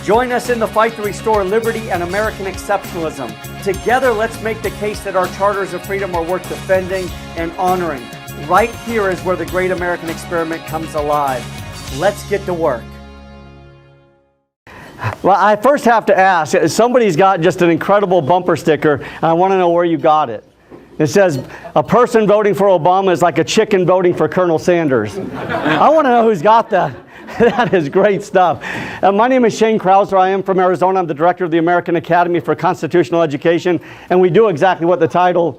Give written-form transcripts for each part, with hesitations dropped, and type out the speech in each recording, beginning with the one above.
Join us in the fight to restore liberty and American exceptionalism. Together, let's make the case that our charters of freedom are worth defending and honoring. Right here is where the great American experiment comes alive. Let's get to work. Well, I first have to ask, somebody's got just an incredible bumper sticker, and I want to know where you got it. It says, a person voting for Obama is like a chicken voting for Colonel Sanders. I want to know who's got that. That is great stuff. My name is Shane Krauser. I am from Arizona. I'm the director of the American Academy for Constitutional Education, and we do exactly what the title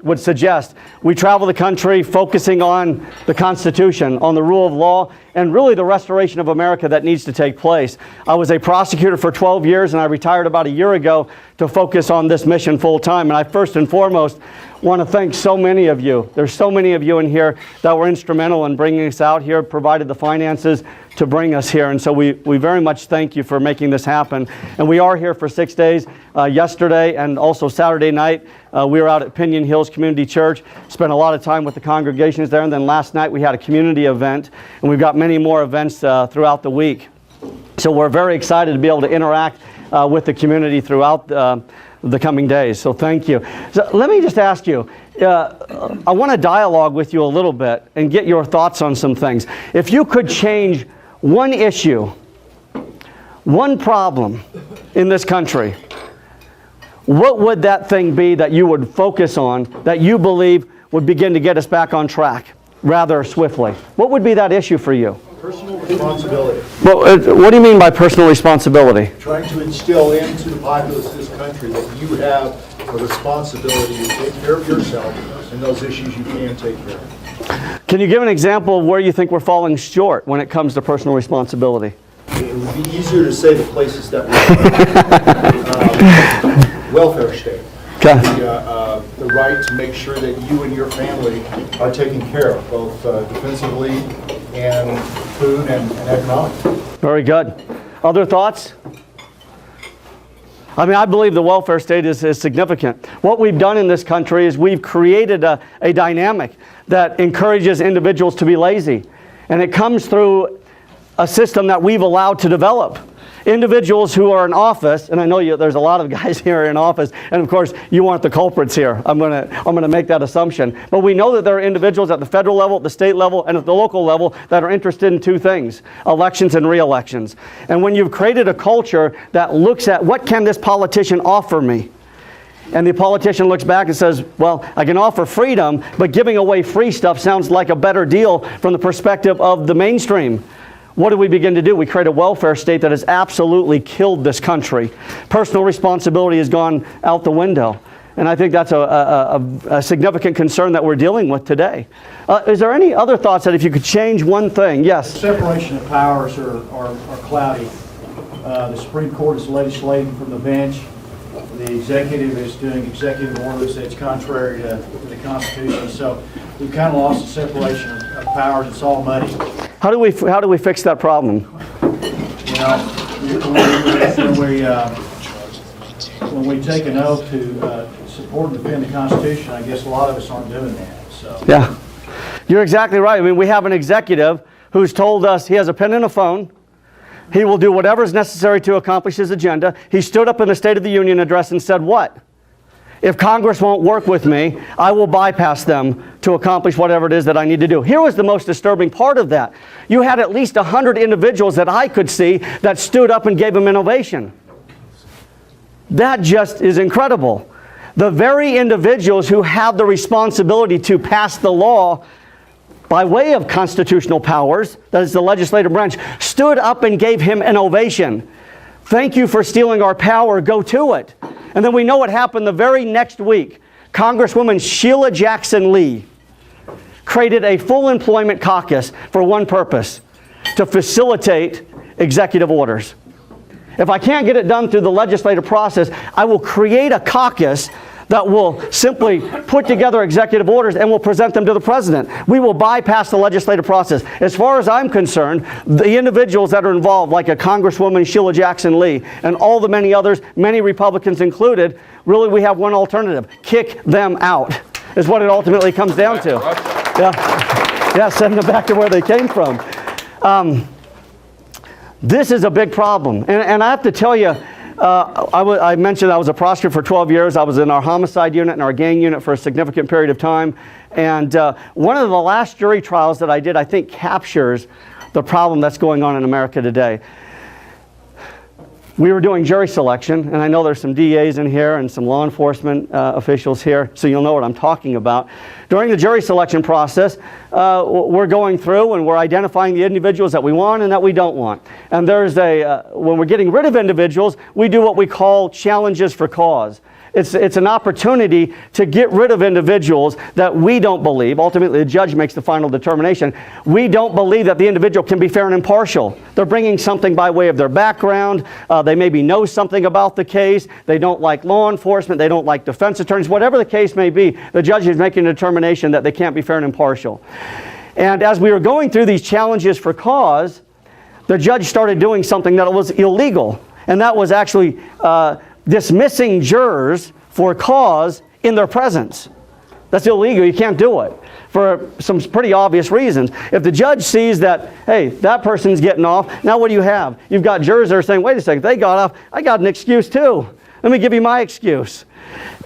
would suggest. We travel the country focusing on the Constitution, on the rule of law, and really the restoration of America that needs to take place. I was a prosecutor for 12 years, and I retired about a year ago to focus on this mission full time. And I first and foremost want to thank so many of you. There's so many of you in here that were instrumental in bringing us out here, provided the finances to bring us here. And so we very much thank you for making this happen. And we are here for 6 days. Yesterday and also Saturday night, we were out at Pinion Hills Community Church, spent a lot of time with the congregations there. And then last night we had a community event, and we've got many more events throughout the week. So we're very excited to be able to interact with the community throughout the coming days. So thank you. So let me just ask you, I want to dialogue with you a little bit and get your thoughts on some things. If you could change one issue, one problem in this country, what would that thing be that you would focus on, that you believe would begin to get us back on track rather swiftly? What would be that issue for you? Personal responsibility. Well, what do you mean by personal responsibility? Trying to instill into the populace of this country that you have a responsibility to take care of yourself and those issues you can take care of. Can you give an example of where you think we're falling short when it comes to personal responsibility? It would be easier to say the places that we welfare state. Okay. The right to make sure that you and your family are taken care of, both defensively and food and economically. Very good. Other thoughts? I mean, I believe the welfare state is significant. What we've done in this country is we've created a dynamic that encourages individuals to be lazy. And it comes through a system that we've allowed to develop. Individuals who are in office, and I know there's a lot of guys here in office, and of course you aren't the culprits here. I'm gonna make that assumption. But we know that there are individuals at the federal level, the state level, and at the local level that are interested in two things: elections and re-elections. And when you've created a culture that looks at what can this politician offer me, and the politician looks back and says, well, I can offer freedom, but giving away free stuff sounds like a better deal from the perspective of the mainstream. What do we begin to do? We create a welfare state that has absolutely killed this country. Personal responsibility has gone out the window. And I think that's a significant concern that we're dealing with today. Is there any other thoughts that if you could change one thing? Yes? The separation of powers are cloudy. The Supreme Court is legislating from the bench. The executive is doing executive orders that's contrary to the Constitution. So we've kind of lost the separation of powers. It's all muddy. How do we fix that problem? You know, when we take an oath to support and defend the Constitution, I guess a lot of us aren't doing that. So yeah, you're exactly right. I mean, we have an executive who's told us he has a pen and a phone. He will do whatever is necessary to accomplish his agenda. He stood up in the State of the Union address and said what? If Congress won't work with me, I will bypass them to accomplish whatever it is that I need to do. Here was the most disturbing part of that. You had at least 100 individuals that I could see that stood up and gave him an ovation. That just is incredible. The very individuals who have the responsibility to pass the law by way of constitutional powers, that is the legislative branch, stood up and gave him an ovation. Thank you for stealing our power, go to it. And then we know what happened the very next week. Congresswoman Sheila Jackson Lee created a full employment caucus for one purpose: to facilitate executive orders. If I can't get it done through the legislative process, I will create a caucus that will simply put together executive orders and will present them to the president. We will bypass the legislative process. As far as I'm concerned, the individuals that are involved, like a Congresswoman Sheila Jackson Lee and all the many others, many Republicans included, really we have one alternative: kick them out, is what it ultimately comes down to. Yeah, send them back to where they came from. This is a big problem. And I have to tell you, I mentioned I was a prosecutor for 12 years. I was in our homicide unit and our gang unit for a significant period of time. And one of the last jury trials that I did, I think, captures the problem that's going on in America today. We were doing jury selection, and I know there's some DAs in here and some law enforcement officials here, so you'll know what I'm talking about. During the jury selection process, we're going through and we're identifying the individuals that we want and that we don't want. And there's when we're getting rid of individuals, we do what we call challenges for cause. It's an opportunity to get rid of individuals that we don't believe. Ultimately, the judge makes the final determination. We don't believe that the individual can be fair and impartial. They're bringing something by way of their background. They maybe know something about the case. They don't like law enforcement. They don't like defense attorneys. Whatever the case may be, the judge is making a determination that they can't be fair and impartial. And as we were going through these challenges for cause, the judge started doing something that was illegal. And that was actually dismissing jurors for cause in their presence. That's illegal. You can't do it for some pretty obvious reasons. If the judge sees that, hey, that person's getting off, now what do you have? You've got jurors that are saying, wait a second, they got off, I got an excuse too. Let me give you my excuse.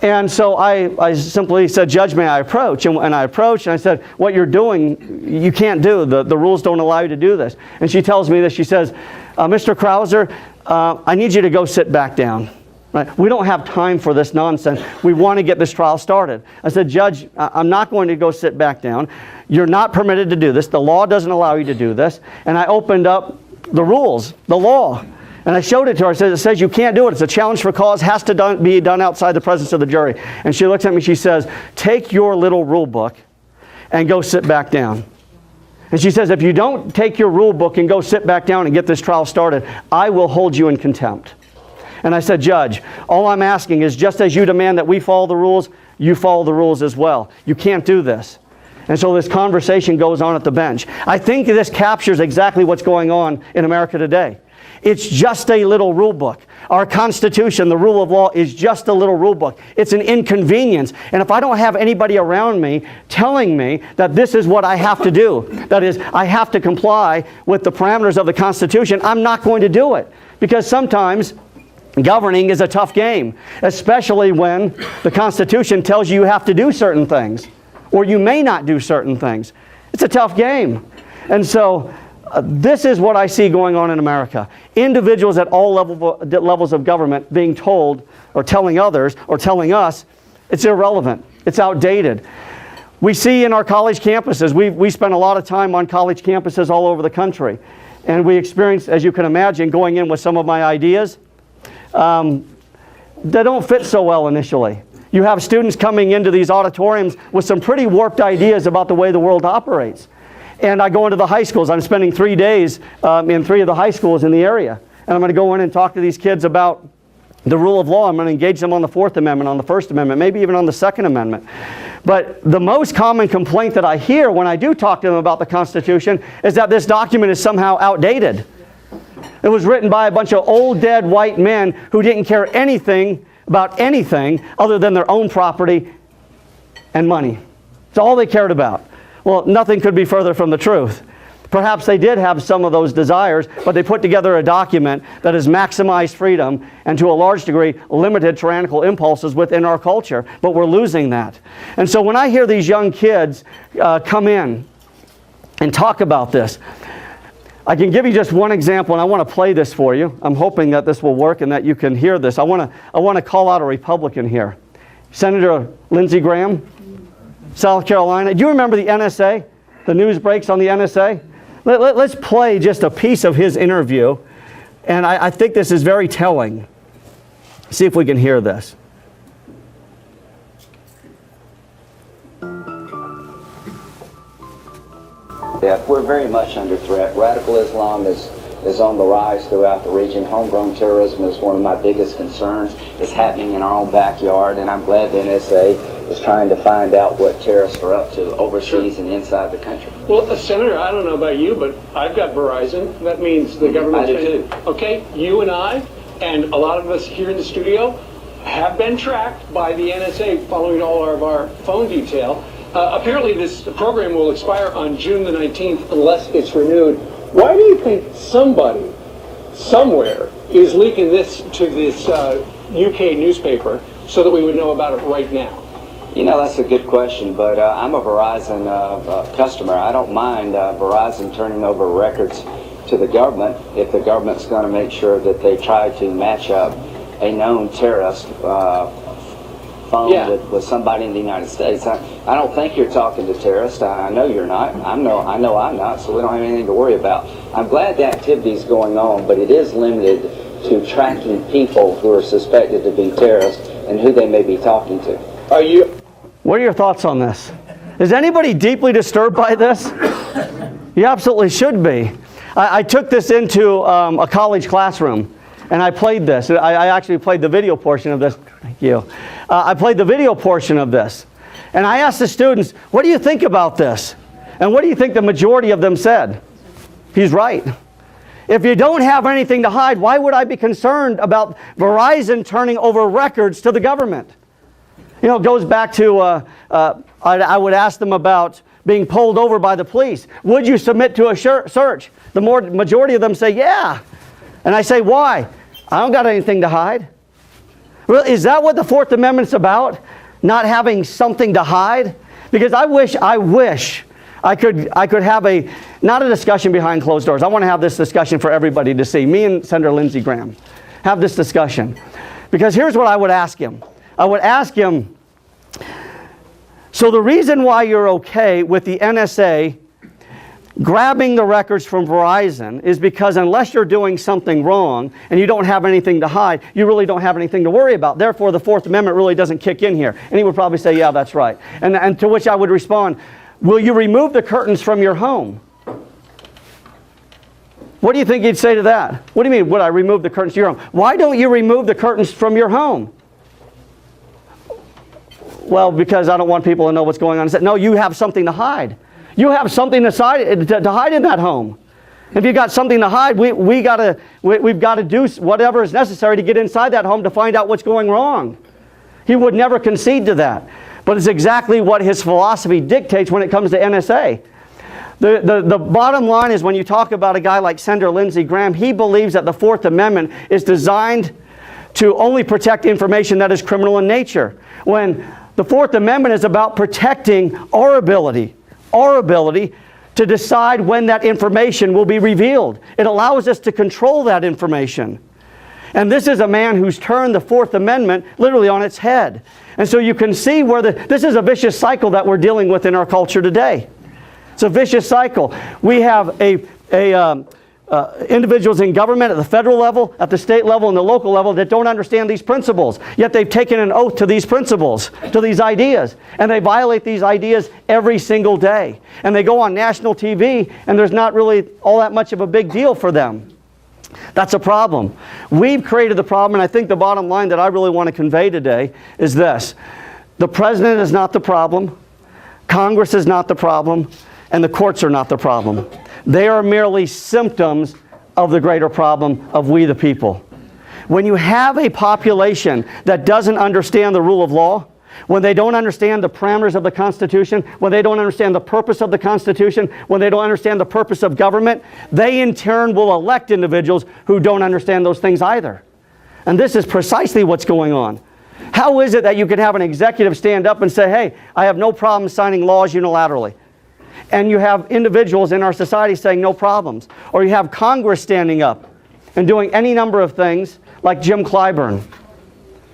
And so I simply said, Judge, may I approach? And I approached and I said, what you're doing, you can't do. The rules don't allow you to do this. And she tells me this. She says, Mr. Krauser, I need you to go sit back down. Right? We don't have time for this nonsense. We want to get this trial started. I said, Judge, I'm not going to go sit back down. You're not permitted to do this. The law doesn't allow you to do this. And I opened up the rules, the law, and I showed it to her. I said, it says you can't do it. It's a challenge for cause, has to be done outside the presence of the jury. And she looks at me, she says, take your little rule book and go sit back down. And she says, if you don't take your rule book and go sit back down and get this trial started, I will hold you in contempt. And I said, Judge, all I'm asking is just as you demand that we follow the rules, you follow the rules as well. You can't do this. And so this conversation goes on at the bench. I think this captures exactly what's going on in America today. It's just a little rule book. Our Constitution, the rule of law, is just a little rule book. It's an inconvenience. And if I don't have anybody around me telling me that this is what I have to do, that is, I have to comply with the parameters of the Constitution, I'm not going to do it. Because sometimes governing is a tough game, especially when the Constitution tells you you have to do certain things, or you may not do certain things. It's a tough game. And so this is what I see going on in America. Individuals at all levels of government being told, or telling others, or telling us, it's irrelevant, it's outdated. We see in our college campuses, we spend a lot of time on college campuses all over the country. And we experience, as you can imagine, going in with some of my ideas, they don't fit so well initially. You have students coming into these auditoriums with some pretty warped ideas about the way the world operates. And I go into the high schools. I'm spending 3 days in 3 of the high schools in the area. And I'm going to go in and talk to these kids about the rule of law. I'm going to engage them on the Fourth Amendment, on the First Amendment, maybe even on the Second Amendment. But the most common complaint that I hear when I do talk to them about the Constitution is that this document is somehow outdated. It was written by a bunch of old, dead white men who didn't care anything about anything other than their own property and money. It's all they cared about. Well, nothing could be further from the truth. Perhaps they did have some of those desires, but they put together a document that has maximized freedom and to a large degree limited tyrannical impulses within our culture. But we're losing that. And so when I hear these young kids come in and talk about this, I can give you just one example, and I want to play this for you. I'm hoping that this will work and that you can hear this. I want to call out a Republican here. Senator Lindsey Graham, South Carolina. Do you remember the NSA? The news breaks on the NSA? Let's play just a piece of his interview, and I think this is very telling. See if we can hear this. Yeah, we're very much under threat. Radical Islam is on the rise throughout the region. Homegrown terrorism is one of my biggest concerns. It's happening in our own backyard, and I'm glad the NSA is trying to find out what terrorists are up to overseas and inside the country. Well, Senator, I don't know about you, but I've got Verizon. That means the government. I do too. Okay, you and I, and a lot of us here in the studio, have been tracked by the NSA following all of our phone detail. Apparently this program will expire on June the 19th unless it's renewed. Why do you think somebody somewhere is leaking this to this UK newspaper so that we would know about it right now? You know, that's a good question, but I'm a Verizon customer. I don't mind Verizon turning over records to the government if the government's going to make sure that they try to match up a known terrorist phone with somebody in the United States. I don't think you're talking to terrorists. I know you're not. I know I'm not, so we don't have anything to worry about. I'm glad the activity is going on, but it is limited to tracking people who are suspected to be terrorists and who they may be talking to. What are your thoughts on this? Is anybody deeply disturbed by this? You absolutely should be. I took this into a college classroom, and I played this. I actually played the video portion of this. Thank you. I played the video portion of this. And I asked the students, what do you think about this? And what do you think the majority of them said? He's right. If you don't have anything to hide, why would I be concerned about Verizon turning over records to the government? You know, it goes back to, I would ask them about being pulled over by the police. Would you submit to a search? The majority of them say, yeah. And I say, why? I don't got anything to hide. Well, is that what the Fourth Amendment's about? Not having something to hide? Because I wish I could have not a discussion behind closed doors. I want to have this discussion for everybody to see. Me and Senator Lindsey Graham have this discussion. Because here's what I would ask him. I would ask him, so the reason why you're okay with the NSA grabbing the records from Verizon is because unless you're doing something wrong and you don't have anything to hide, you really don't have anything to worry about. Therefore, the Fourth Amendment really doesn't kick in here. And he would probably say, yeah, that's right. And to which I would respond, will you remove the curtains from your home? What do you think he'd say to that? What do you mean, would I remove the curtains to your home? Why don't you remove the curtains from your home? Well, because I don't want people to know what's going on. I said, no, you have something to hide. You have something to hide in that home. If you got something to hide, we've got to do whatever is necessary to get inside that home to find out what's going wrong. He would never concede to that. But it's exactly what his philosophy dictates when it comes to NSA. The bottom line is when you talk about a guy like Senator Lindsey Graham, he believes that the Fourth Amendment is designed to only protect information that is criminal in nature. When the Fourth Amendment is about protecting our ability to decide when that information will be revealed. It allows us to control that information. And this is a man who's turned the Fourth Amendment literally on its head. And so you can see where this is a vicious cycle that we're dealing with in our culture today. It's a vicious cycle. We have individuals in government at the federal level, at the state level, and the local level that don't understand these principles. Yet they've taken an oath to these principles, to these ideas. And they violate these ideas every single day. And they go on national TV, and there's not really all that much of a big deal for them. That's a problem. We've created the problem, and I think the bottom line that I really want to convey today is this. The president is not the problem. Congress is not the problem. And the courts are not the problem. They are merely symptoms of the greater problem of we the people. When you have a population that doesn't understand the rule of law, when they don't understand the parameters of the Constitution, when they don't understand the purpose of the Constitution, when they don't understand the purpose of government, they in turn will elect individuals who don't understand those things either. And this is precisely what's going on. How is it that you can have an executive stand up and say, hey, I have no problem signing laws unilaterally? And you have individuals in our society saying no problems. Or you have Congress standing up and doing any number of things like Jim Clyburn.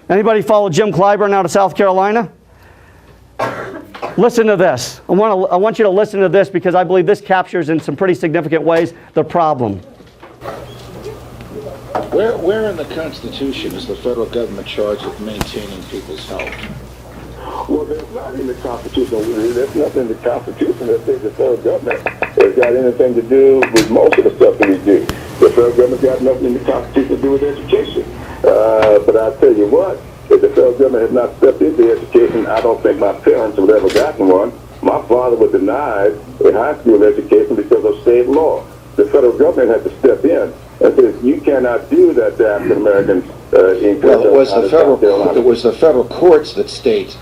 Anybody follow Jim Clyburn out of South Carolina? Listen to this. I want you to listen to this because I believe this captures in some pretty significant ways the problem. Where in the Constitution is the federal government charged with maintaining people's health? Well, there's not in the Constitution. There's nothing in the Constitution that says the federal government has got anything to do with most of the stuff that we do. The federal government's got nothing in the Constitution to do with education. But I tell you what, if the federal government had not stepped into education, I don't think my parents would have ever gotten one. My father was denied a high school education because of state law. The federal government had to step in and says, you cannot do that to African Americans. Well, it was the federal courts that stepped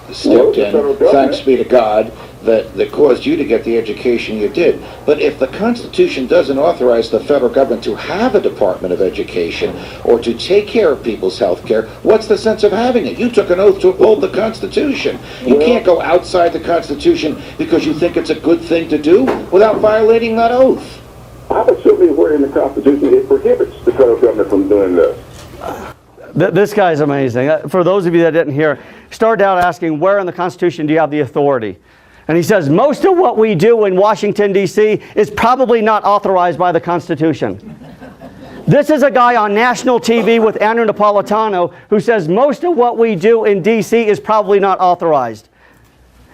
in. Thanks be to God. that caused you to get the education you did. But if the Constitution doesn't authorize the federal government to have a Department of Education or to take care of people's health care, what's the sense of having it? You took an oath to uphold the Constitution. You can't go outside the Constitution because you think it's a good thing to do without violating that oath. I was certainly aware in the Constitution it prohibits the federal government from doing this. This guy's amazing. For those of you that didn't hear, started out asking, where in the Constitution do you have the authority? And he says, most of what we do in Washington, D.C. is probably not authorized by the Constitution. This is a guy on national TV with Andrew Napolitano who says most of what we do in D.C. is probably not authorized.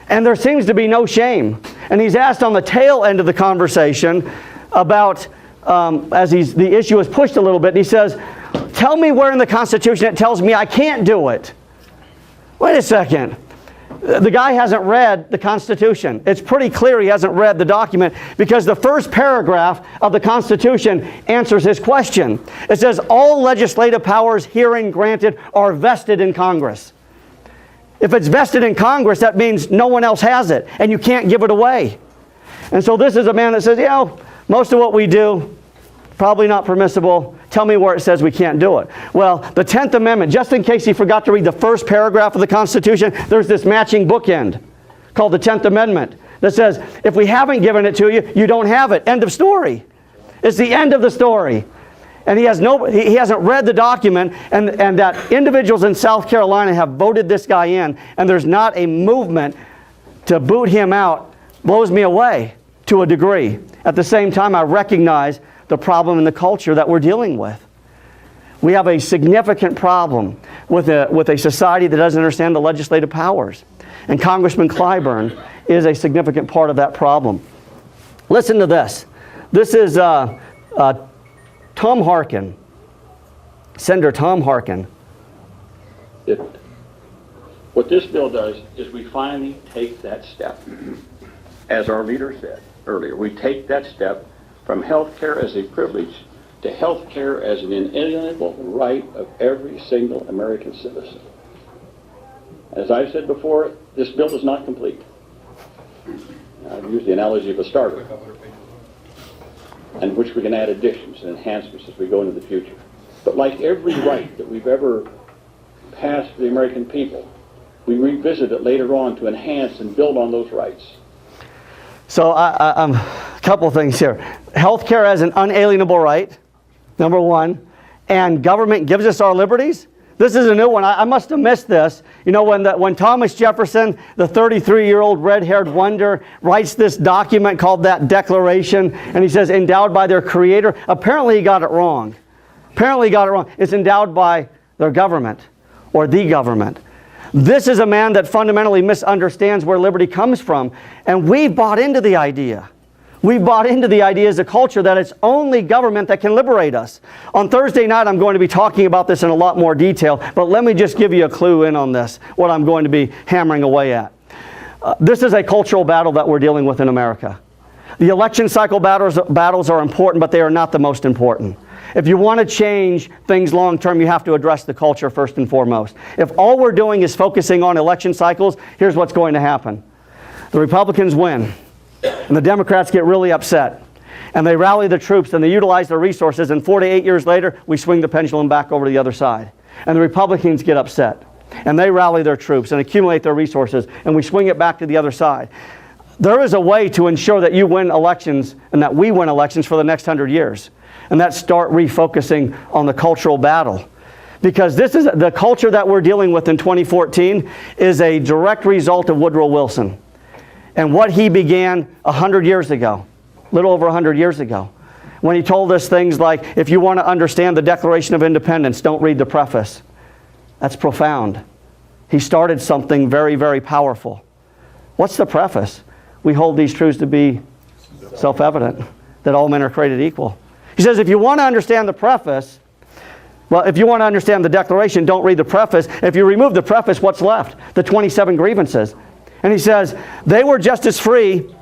And there seems to be no shame. And he's asked on the tail end of the conversation about, the issue is pushed a little bit, and he says, tell me where in the Constitution it tells me I can't do it. Wait a second. The guy hasn't read the Constitution. It's pretty clear he hasn't read the document because the first paragraph of the Constitution answers his question. It says, all legislative powers herein granted are vested in Congress. If it's vested in Congress, that means no one else has it, and you can't give it away. And so this is a man that says, most of what we do, probably not permissible. Tell me where it says we can't do it. Well, the 10th Amendment, just in case he forgot to read the first paragraph of the Constitution, there's this matching bookend called the 10th Amendment that says, if we haven't given it to you, you don't have it. End of story. It's the end of the story. And he hasn't read the document, and that individuals in South Carolina have voted this guy in, and there's not a movement to boot him out, blows me away to a degree. At the same time, I recognize the problem in the culture that we're dealing with. We have a significant problem with a society that doesn't understand the legislative powers. And Congressman Clyburn is a significant part of that problem. Listen to this. This is Tom Harkin, Senator Tom Harkin. What this bill does is we finally take that step. As our leader said earlier, we take that step from health care as a privilege to health care as an inalienable right of every single American citizen. As I've said before, this bill is not complete. I've used the analogy of a starter, and which we can add additions and enhancements as we go into the future. But like every right that we've ever passed for the American people, we revisit it later on to enhance and build on those rights. So a couple of things here. Healthcare as an unalienable right, number one, and government gives us our liberties. This is a new one. I must have missed this. You know, when Thomas Jefferson, the 33-year-old red-haired wonder, writes this document called that Declaration, and he says, endowed by their Creator, apparently he got it wrong. Apparently he got it wrong. It's endowed by their government, or the government. This is a man that fundamentally misunderstands where liberty comes from. And we've bought into the idea. We've bought into the idea as a culture that it's only government that can liberate us. On Thursday night, I'm going to be talking about this in a lot more detail, but let me just give you a clue in on this, what I'm going to be hammering away at. This is a cultural battle that we're dealing with in America. The election cycle battles are important, but they are not the most important. If you want to change things long term, you have to address the culture first and foremost. If all we're doing is focusing on election cycles, here's what's going to happen. The Republicans win, and the Democrats get really upset. And they rally the troops, and they utilize their resources, and 4 to 8 years later, we swing the pendulum back over to the other side. And the Republicans get upset, and they rally their troops and accumulate their resources, and we swing it back to the other side. There is a way to ensure that you win elections, and that we win elections for the next 100 years. And that's start refocusing on the cultural battle. Because this is the culture that we're dealing with in 2014 is a direct result of Woodrow Wilson and what he began 100 years ago, a little over 100 years ago, when he told us things like, if you want to understand the Declaration of Independence, don't read the preface. That's profound. He started something very, very powerful. What's the preface? We hold these truths to be self-evident, that all men are created equal. He says, if you want to understand the preface, well, if you want to understand the Declaration, don't read the preface. If you remove the preface, what's left? The 27 grievances. And he says, they were just as free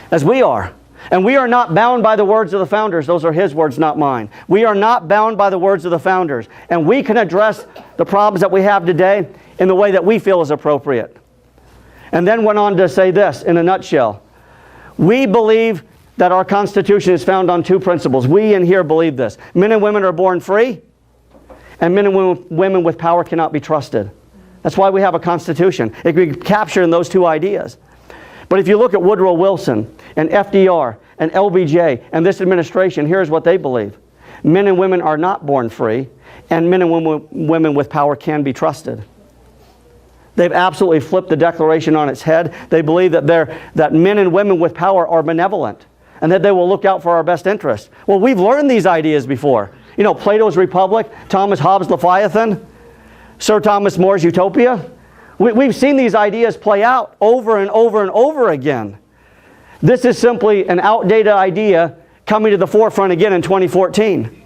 as we are. And we are not bound by the words of the founders. Those are his words, not mine. We are not bound by the words of the founders. And we can address the problems that we have today in the way that we feel is appropriate. And then went on to say this in a nutshell. We believe that our Constitution is found on two principles. We in here believe this. Men and women are born free, and men and women with power cannot be trusted. That's why we have a Constitution. It can be captured in those two ideas. But if you look at Woodrow Wilson and FDR and LBJ and this administration, here's what they believe. Men and women are not born free, and men and women with power can be trusted. They've absolutely flipped the Declaration on its head. They believe that men and women with power are benevolent and that they will look out for our best interests. Well, we've learned these ideas before. You know, Plato's Republic, Thomas Hobbes' Leviathan, Sir Thomas More's Utopia. We've seen these ideas play out over and over and over again. This is simply an outdated idea coming to the forefront again in 2014.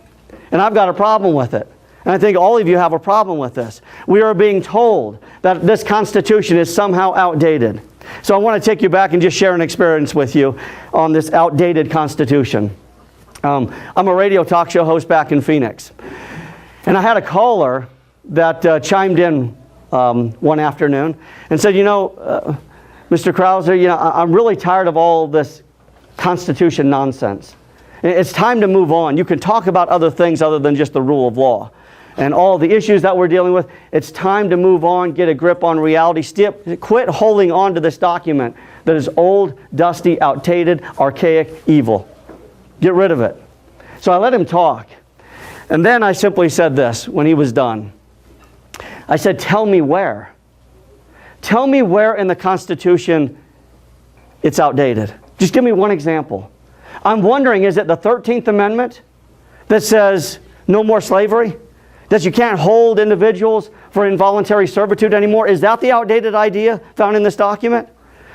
And I've got a problem with it. And I think all of you have a problem with this. We are being told that this Constitution is somehow outdated. So I want to take you back and just share an experience with you on this outdated Constitution. I'm a radio talk show host back in Phoenix. And I had a caller that chimed in one afternoon and said, you know, Mr. Krauser, you know, I'm really tired of all this Constitution nonsense. It's time to move on. You can talk about other things other than just the rule of law and all the issues that we're dealing with. It's time to move on, get a grip on reality. Quit holding on to this document that is old, dusty, outdated, archaic, evil. Get rid of it. So I let him talk. And then I simply said this when he was done. I said, tell me where. Tell me where in the Constitution it's outdated. Just give me one example. I'm wondering, is it the 13th Amendment that says no more slavery? That you can't hold individuals for involuntary servitude anymore? Is that the outdated idea found in this document?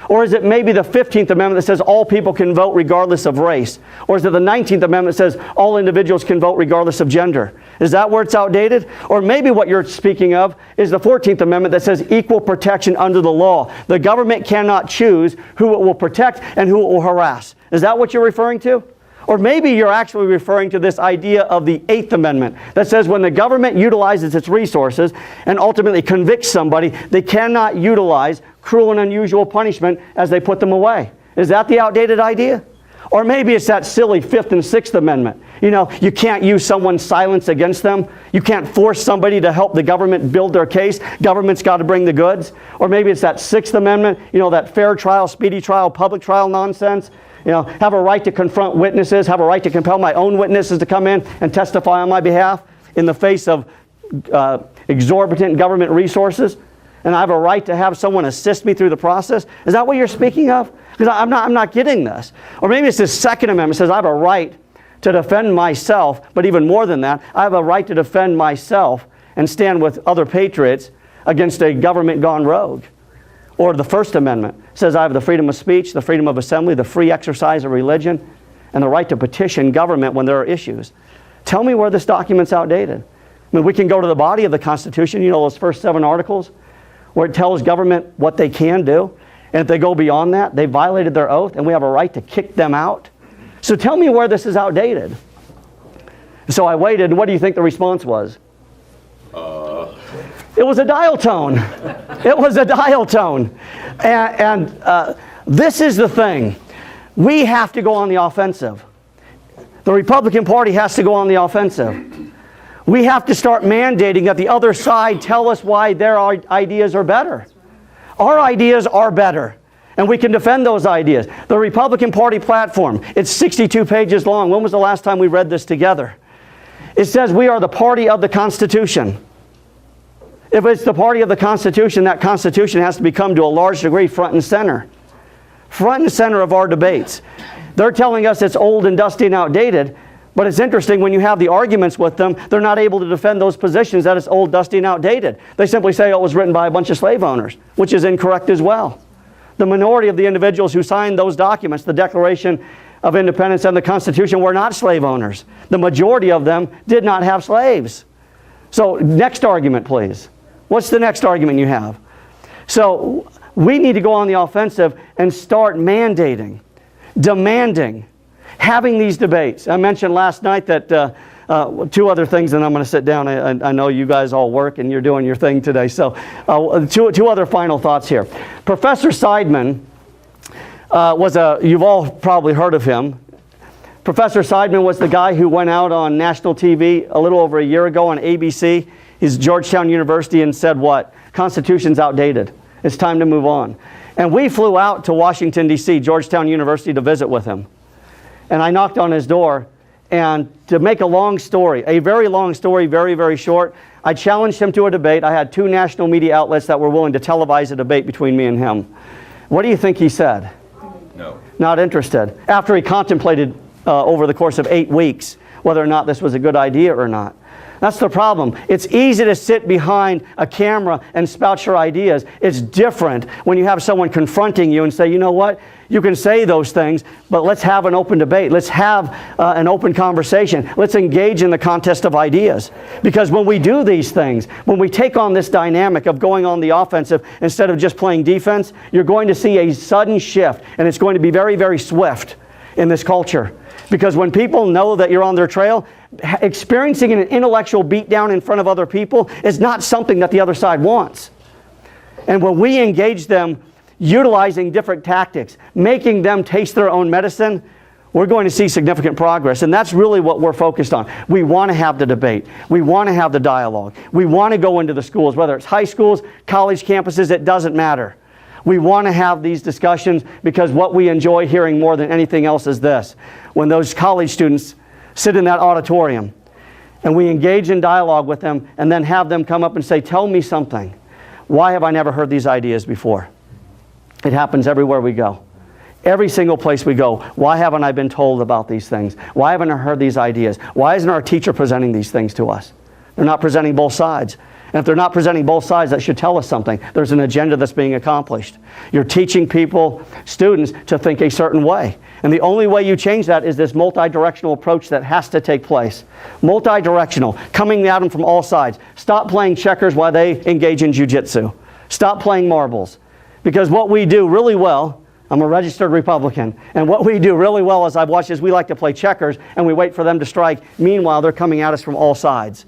Or is it maybe the 15th Amendment that says all people can vote regardless of race? Or is it the 19th Amendment that says all individuals can vote regardless of gender? Is that where it's outdated? Or maybe what you're speaking of is the 14th Amendment that says equal protection under the law. The government cannot choose who it will protect and who it will harass. Is that what you're referring to? Or maybe you're actually referring to this idea of the 8th Amendment that says when the government utilizes its resources and ultimately convicts somebody, they cannot utilize cruel and unusual punishment as they put them away. Is that the outdated idea? Or maybe it's that silly 5th and 6th Amendment. You know, you can't use someone's silence against them. You can't force somebody to help the government build their case. Government's got to bring the goods. Or maybe it's that 6th Amendment, you know, that fair trial, speedy trial, public trial nonsense. You know, have a right to confront witnesses, have a right to compel my own witnesses to come in and testify on my behalf in the face of exorbitant government resources. And I have a right to have someone assist me through the process. Is that what you're speaking of? Because I'm not getting this. Or maybe it's this 2nd Amendment that says I have a right to defend myself, but even more than that, I have a right to defend myself and stand with other patriots against a government gone rogue. Or the 1st Amendment says I have the freedom of speech, the freedom of assembly, the free exercise of religion, and the right to petition government when there are issues. Tell me where this document's outdated. I mean, we can go to the body of the Constitution, you know, those first 7 articles, where it tells government what they can do. And if they go beyond that, they violated their oath, and we have a right to kick them out. So tell me where this is outdated. So I waited, and what do you think the response was? It was a dial tone. It was a dial tone. And this is the thing. We have to go on the offensive. The Republican Party has to go on the offensive. We have to start mandating that the other side tell us why their ideas are better. Our ideas are better, and we can defend those ideas. The Republican Party platform, it's 62 pages long. When was the last time we read this together? It says we are the party of the Constitution. If it's the party of the Constitution, that Constitution has to become to a large degree front and center. Front and center of our debates. They're telling us it's old and dusty and outdated, but it's interesting when you have the arguments with them, they're not able to defend those positions that it's old, dusty, and outdated. They simply say it was written by a bunch of slave owners, which is incorrect as well. The minority of the individuals who signed those documents, the Declaration of Independence and the Constitution, were not slave owners. The majority of them did not have slaves. So next argument, please. What's the next argument you have? So we need to go on the offensive and start mandating, demanding, having these debates. I mentioned last night that two other things, and I'm going to sit down. I know you guys all work and you're doing your thing today. So two other final thoughts here. Professor Seidman you've all probably heard of him. Professor Seidman was the guy who went out on national TV a little over a year ago on ABC. He's Georgetown University and said what? Constitution's outdated. It's time to move on. And we flew out to Washington, D.C., Georgetown University, to visit with him. And I knocked on his door. And to make a long story, a very long story, very, very short, I challenged him to a debate. I had 2 national media outlets that were willing to televise a debate between me and him. What do you think he said? No. Not interested. After he contemplated over the course of 8 weeks whether or not this was a good idea or not. That's the problem. It's easy to sit behind a camera and spout your ideas. It's different when you have someone confronting you and say, you know what, you can say those things, but let's have an open debate. Let's have an open conversation. Let's engage in the contest of ideas. Because when we do these things, when we take on this dynamic of going on the offensive instead of just playing defense, you're going to see a sudden shift, and it's going to be very, very swift in this culture. Because when people know that you're on their trail, experiencing an intellectual beatdown in front of other people is not something that the other side wants. And when we engage them utilizing different tactics, making them taste their own medicine, we're going to see significant progress. And that's really what we're focused on. We want to have the debate. We want to have the dialogue. We want to go into the schools, whether it's high schools, college campuses, it doesn't matter. We want to have these discussions because what we enjoy hearing more than anything else is this. When those college students sit in that auditorium and we engage in dialogue with them and then have them come up and say, tell me something. Why have I never heard these ideas before? It happens everywhere we go. Every single place we go, why haven't I been told about these things? Why haven't I heard these ideas? Why isn't our teacher presenting these things to us? They're not presenting both sides. And if they're not presenting both sides, that should tell us something. There's an agenda that's being accomplished. You're teaching people, students, to think a certain way. And the only way you change that is this multidirectional approach that has to take place. Multidirectional, coming at them from all sides. Stop playing checkers while they engage in jiu-jitsu. Stop playing marbles. Because what we do really well, I'm a registered Republican, and what we do really well, as I've watched, is we like to play checkers and we wait for them to strike. Meanwhile, they're coming at us from all sides.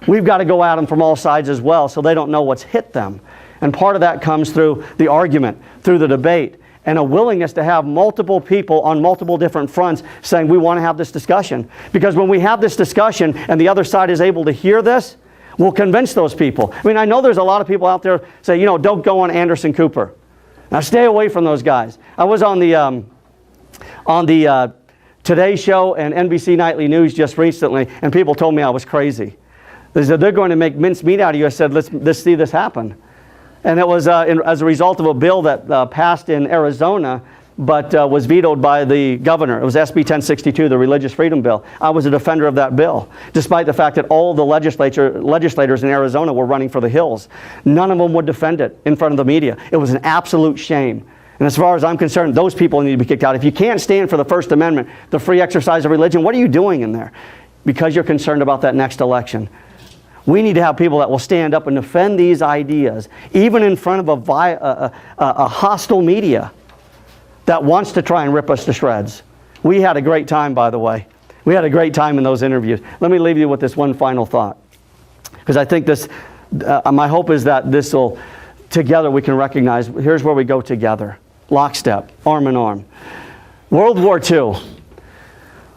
We've got to go at them from all sides as well so they don't know what's hit them. And part of that comes through the argument, through the debate, and a willingness to have multiple people on multiple different fronts saying we want to have this discussion. Because when we have this discussion and the other side is able to hear this, we'll convince those people. I mean, I know there's a lot of people out there say, you know, don't go on Anderson Cooper. Now stay away from those guys. I was on the Today Show and NBC Nightly News just recently, and people told me I was crazy. They said, they're going to make mincemeat out of you. I said, let's see this happen. And it was as a result of a bill that passed in Arizona, but was vetoed by the governor. It was SB 1062, the Religious Freedom Bill. I was a defender of that bill, despite the fact that all the legislators in Arizona were running for the hills. None of them would defend it in front of the media. It was an absolute shame. And as far as I'm concerned, those people need to be kicked out. If you can't stand for the First Amendment, the free exercise of religion, what are you doing in there? Because you're concerned about that next election. We need to have people that will stand up and defend these ideas, even in front of a hostile media that wants to try and rip us to shreds. We had a great time, by the way. We had a great time in those interviews. Let me leave you with this one final thought. Because I think this, my hope is that this will, together we can recognize, here's where we go together. Lockstep, arm in arm. World War II,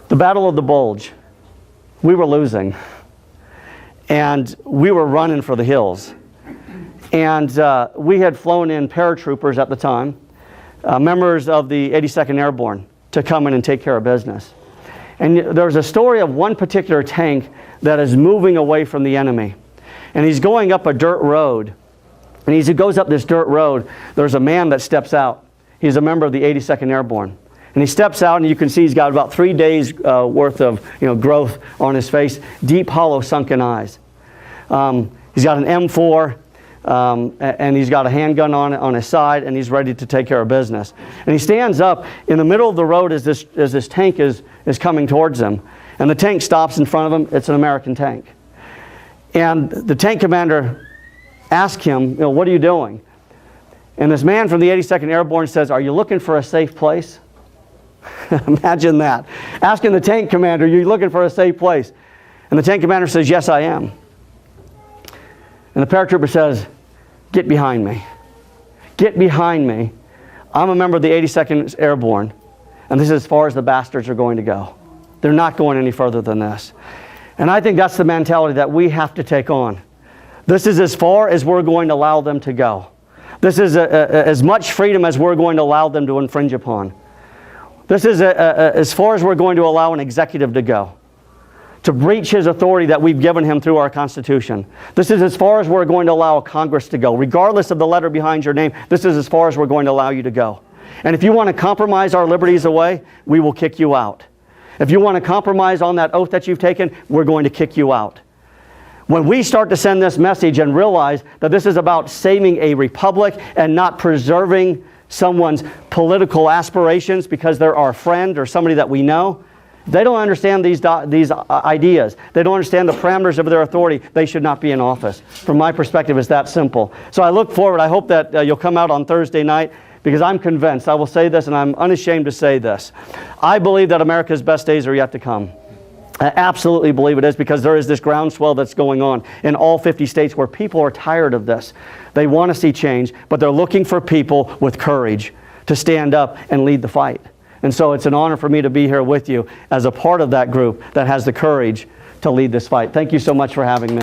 the Battle of the Bulge. We were losing. And we were running for the hills. And we had flown in paratroopers at the time, members of the 82nd Airborne, to come in and take care of business. And there's a story of one particular tank that is moving away from the enemy. And he's going up a dirt road. And as he goes up this dirt road, there's a man that steps out. He's a member of the 82nd Airborne. And he steps out, and you can see he's got about 3 days worth of growth on his face, deep, hollow, sunken eyes. He's got an M4, and he's got a handgun on his side, and he's ready to take care of business. And he stands up in the middle of the road as this tank is coming towards him. And the tank stops in front of him. It's an American tank. And the tank commander asks him, what are you doing? And this man from the 82nd Airborne says, are you looking for a safe place? Imagine that. Asking the tank commander, are you looking for a safe place? And the tank commander says, yes, I am. And the paratrooper says, get behind me. Get behind me. I'm a member of the 82nd Airborne, and this is as far as the bastards are going to go. They're not going any further than this. And I think that's the mentality that we have to take on. This is as far as we're going to allow them to go. This is as much freedom as we're going to allow them to infringe upon. This is as far as we're going to allow an executive to go, to breach his authority that we've given him through our Constitution. This is as far as we're going to allow Congress to go. Regardless of the letter behind your name, this is as far as we're going to allow you to go. And if you want to compromise our liberties away, we will kick you out. If you want to compromise on that oath that you've taken, we're going to kick you out. When we start to send this message and realize that this is about saving a republic and not preserving someone's political aspirations because they're our friend or somebody that we know, they don't understand these ideas. They don't understand the parameters of their authority. They should not be in office. From my perspective, it's that simple. So I look forward. I hope that you'll come out on Thursday night, because I'm convinced, I will say this, and I'm unashamed to say this. I believe that America's best days are yet to come. I absolutely believe it is, because there is this groundswell that's going on in all 50 states where people are tired of this. They want to see change, but they're looking for people with courage to stand up and lead the fight. And so it's an honor for me to be here with you as a part of that group that has the courage to lead this fight. Thank you so much for having me.